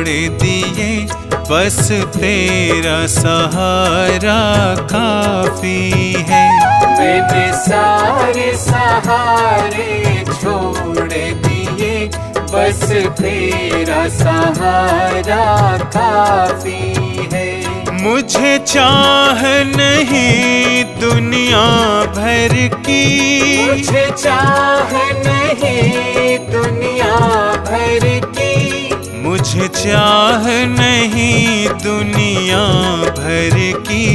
दिए, बस तेरा सहारा काफी है। मैंने सारे सहारे छोड़ दिए, बस तेरा सहारा काफी है। मुझे चाह नहीं दुनिया भर की, मुझे चाह नहीं दुनिया भर की, मुझे चाह नहीं दुनिया भर की,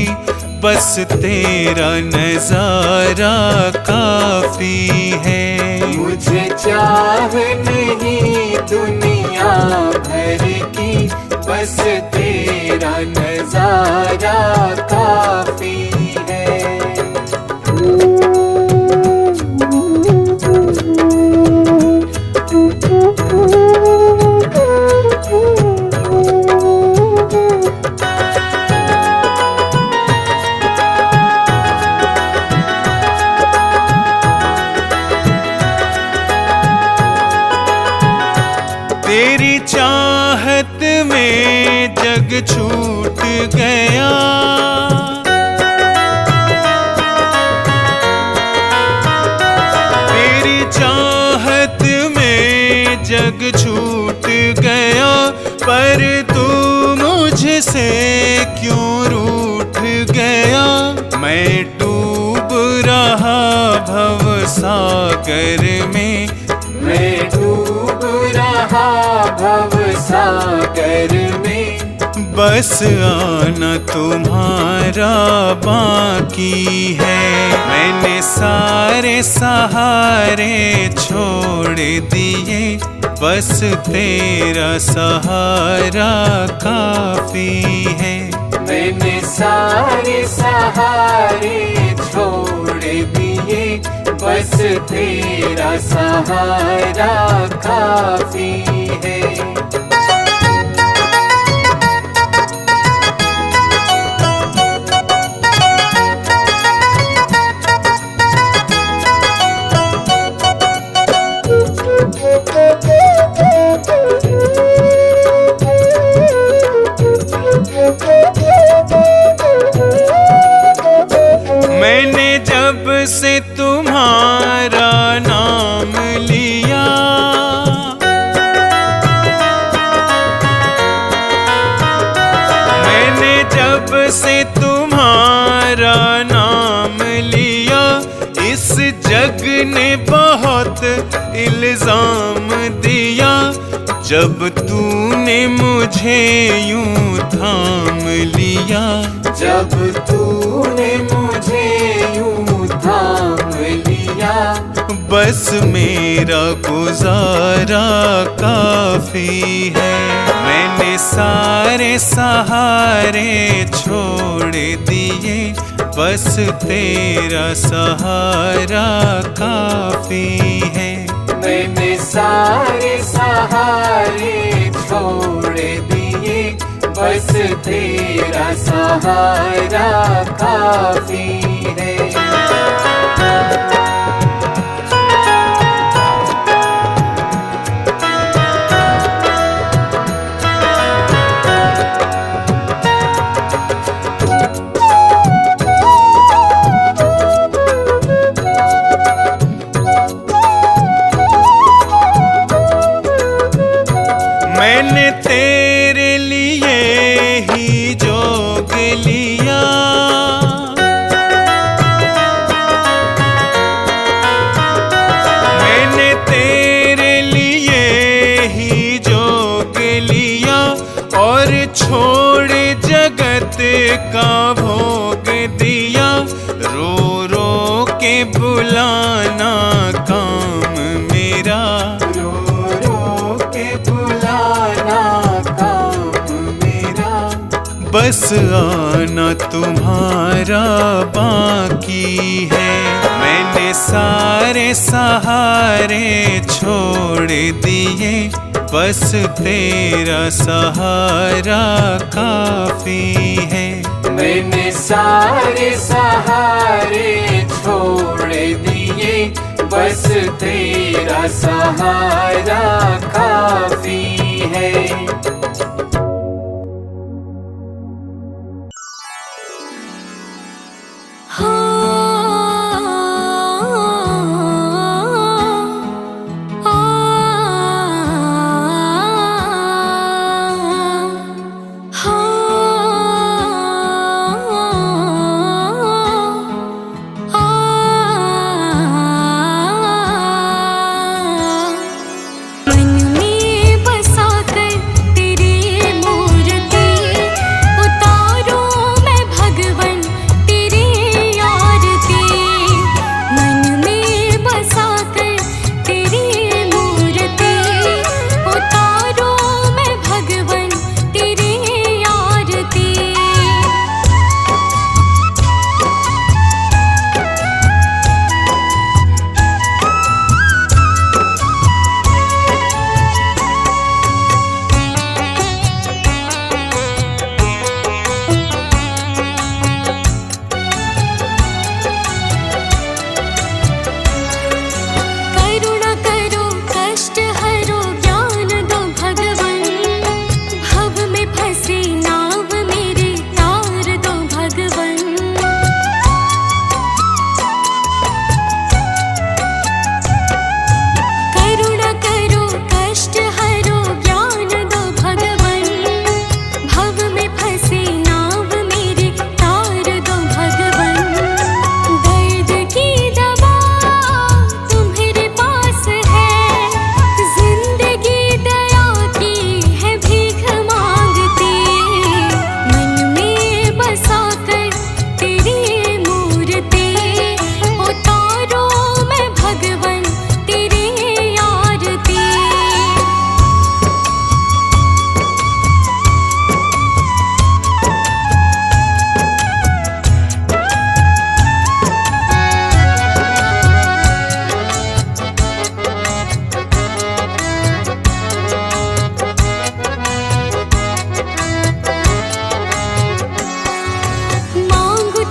बस तेरा नजारा काफी है। मुझे चाह नहीं दुनिया भर की, बस तेरा नजारा काफी है। तेरी चाहत में जग छूट गया, तेरी चाहत में जग छूट गया, पर तू मुझसे क्यों रूठ गया। मैं डूब रहा भव सागर में, मैं डूब रहा भव सागर में, बस आना तुम्हारा बाकी है। मैंने सारे सहारे छोड़ दिए, बस तेरा सहारा काफी है। मैंने सारे सहारे छोड़ दिए, बस तेरा सहारा काफी है। मैंने जब से तुम्हारा नाम लिया, मैंने जब से तुम्हारा नाम लिया, इस जग ने बहुत इल्जाम दिया। जब तूने मुझे यूं थाम लिया, जब तूने मुझे यूं थाम लिया, बस मेरा गुजारा काफी है। मैंने सारे सहारे छोड़ दिए, बस तेरा सहारा काफी है। मैंने सारे सहारे छोड़ दिए, बस तेरा सहारा काफी है। मैंने तेरे लिए ही जोग लिया, मैंने तेरे लिए ही जोग लिया, और छोड़ जगत का भोग दिया। रो रो के बुलाना काम मेरा, रो रो के बुलाना काम मेरा, बस आना तुम्हारा बाकी है। मैंने सारे सहारे छोड़ दिए, बस तेरा सहारा काफी है। मैंने सारे सहारे छोड़ दिए, बस तेरा सहारा काफी है।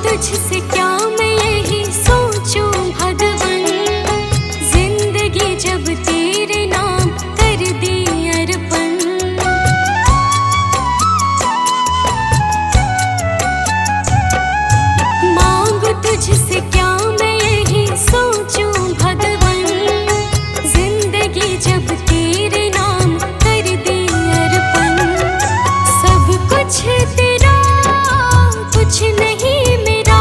तुझसे क्या मैं यही सोचूं भगवन, जिंदगी जब तेरे नाम कर दी अर्पण। मांगू तुझसे क्या मैं यही सोचूं भगवन, जिंदगी जब तेरे नाम कर दी अर्पण। सब कुछ तेरा कुछ नहीं मेरा,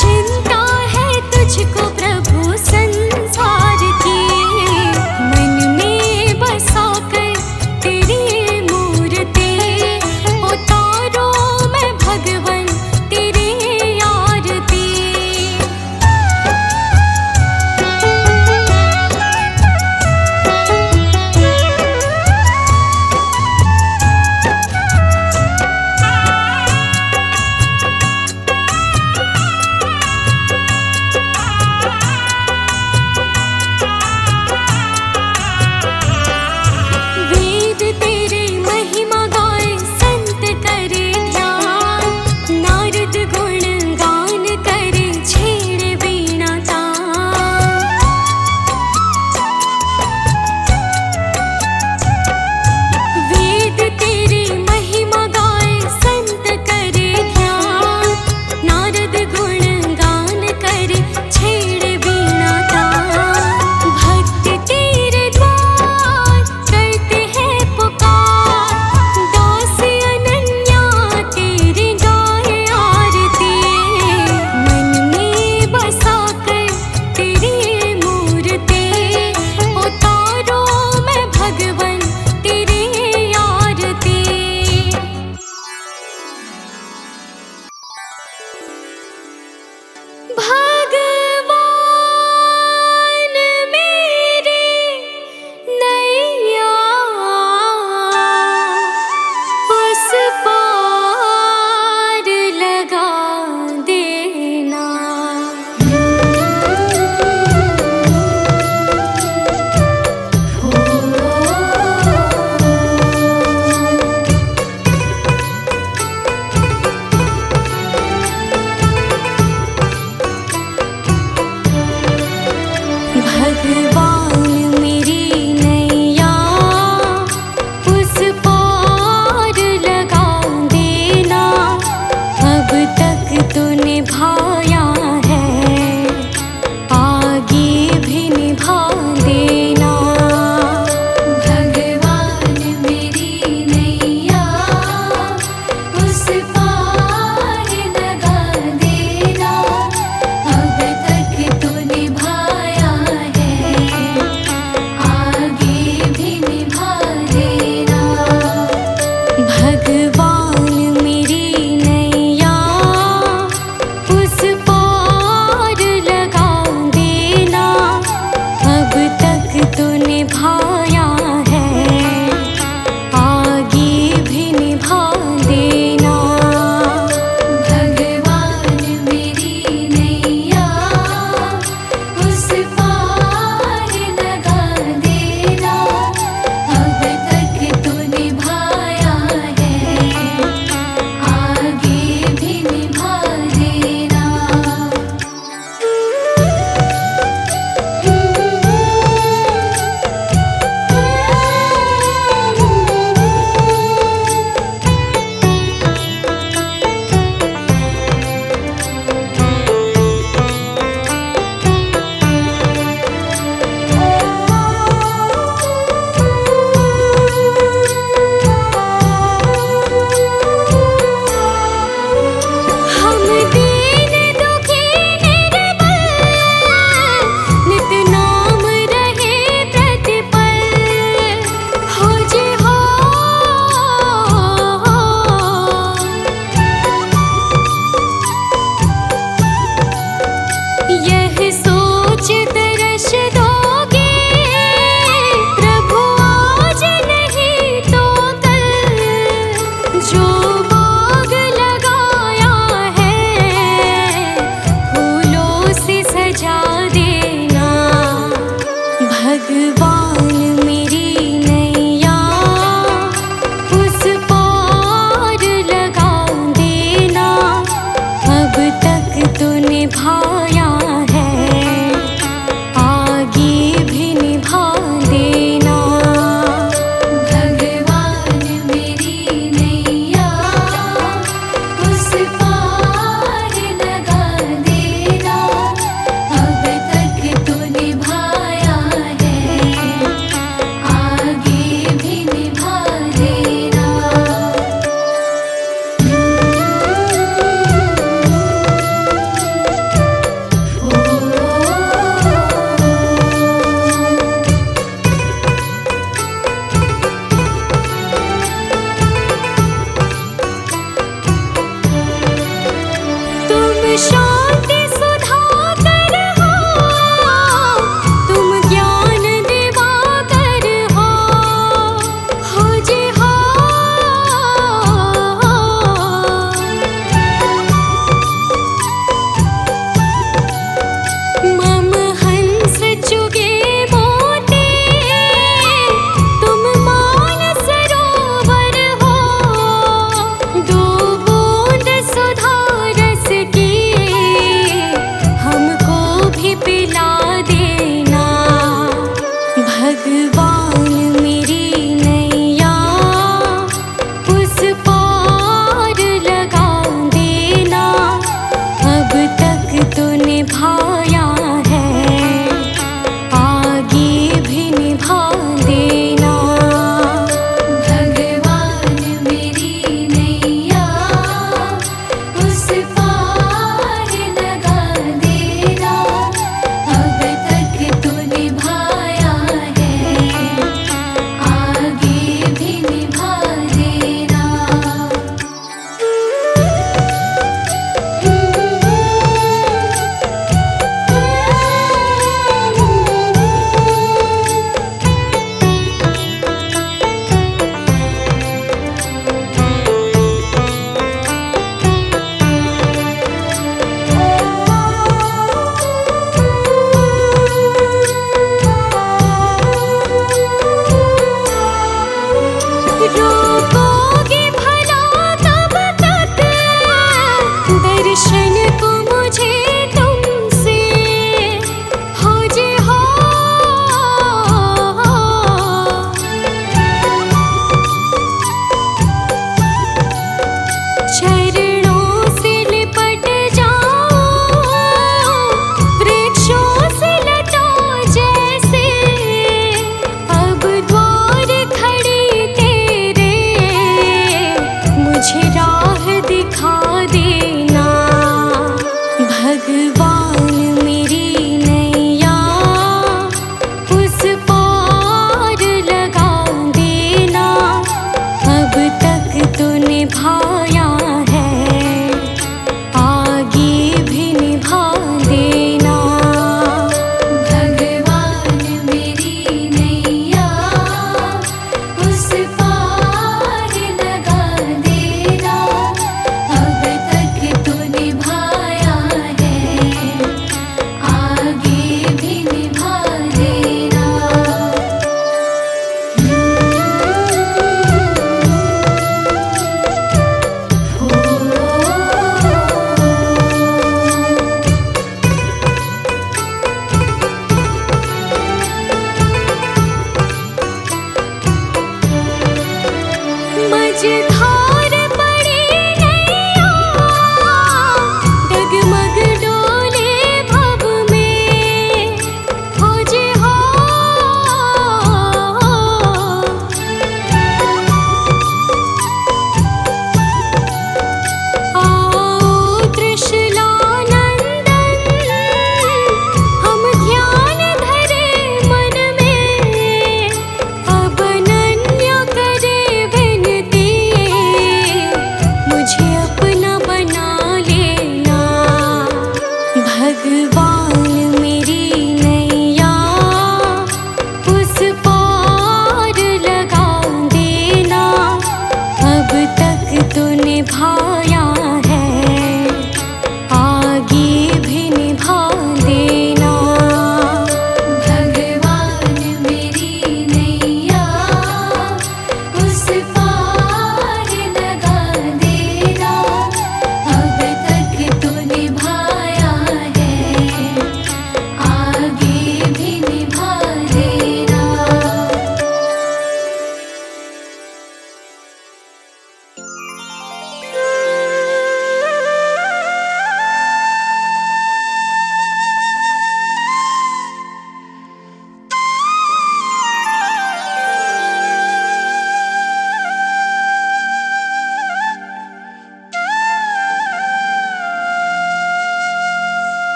चिंता है तुझको प्रभु संसार की। मन में बसा कर तेरी मूर्ति, उतारो मैं भगवन तेरी आरती। वेद तेरे महिमा गाए संत करे ध्यान, नारद गुण गान करे छेड़े वीणा तान। वेद तेरे महिमा गाए संत करे ध्यान, नारद गुण गान करे छेड़े वीणा तान। भक्त तेरे द्वार करते हैं पुकार, दास अनन्या तेरी गाए आरती। मन में बसा कर तेरी मूर्ति, उतारो मैं भगवन तेरी आरती। भगवान मेरे नैया उस पार लगा देना। भगवान मेरी नैया उस पार लगा देना। अब तक तो निभाया है, आगे भी निभा देना। भगवान मेरी नैया उस पार लगा देना। अब तक तो निभाया है, आगे भी निभा देना। भगवान मेरी नैया उस दर्शन को मुझे तुमसे हो जे हो। चरणों से लिपट जाऊं वृक्षों से लटों जैसे, अब द्वार खड़ी तेरे मुझे राह दिखा देना। भगवान मेरी नैया उस पार लगा देना। अब तक तो निभाया है, आगे भी निभा देना। भगवान मेरी नैया उस पार लगा देना। अब तक तो निभाया है,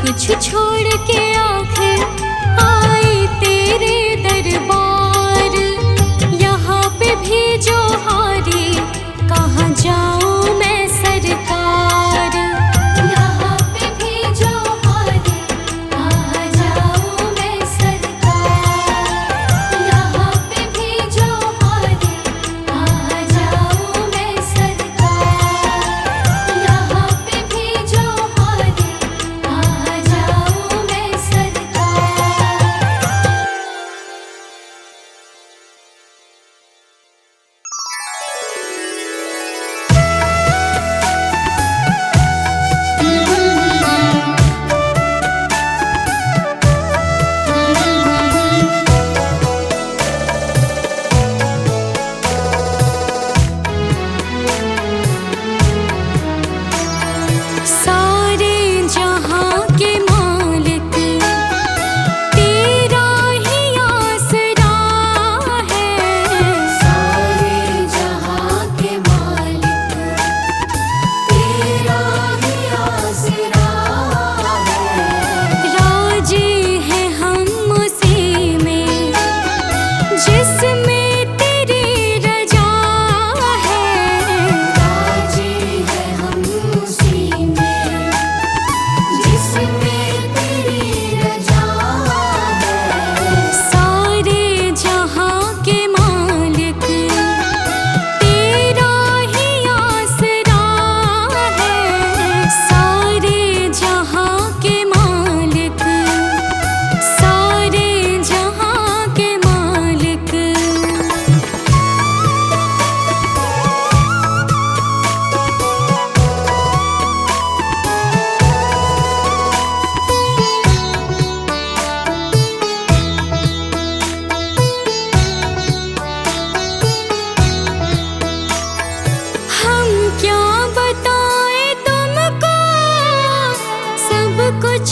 कुछ छोड़ के आखिर आए तेरे दरबार। यहाँ पे भी जो हारे कहाँ जाऊँ मैं सरकार। यहाँ पे भी जो हारे कहाँ जाऊँ मैं सरकार। यहाँ पे भी जो हारे कहाँ जाऊँ मैं सरकार। यहाँ पे भी जो हारे कहाँ जाऊँ मैं सरकार। सारे जहाँ के मालिक तेरा ही आसरा है। सारे जहाँ के मालिक तेरा ही आसरा है। राजी है हम उसी में जिसमें तेरी रजा है। राजी है हम उसी में जिसमें तेरी रजा है। सारे जहाँ के मालिक तेरा ही आसरा है। सारे जहाँ के मालिक, सारे जहाँ के मालिक। हम क्या बताएं तुमको, सब कुछ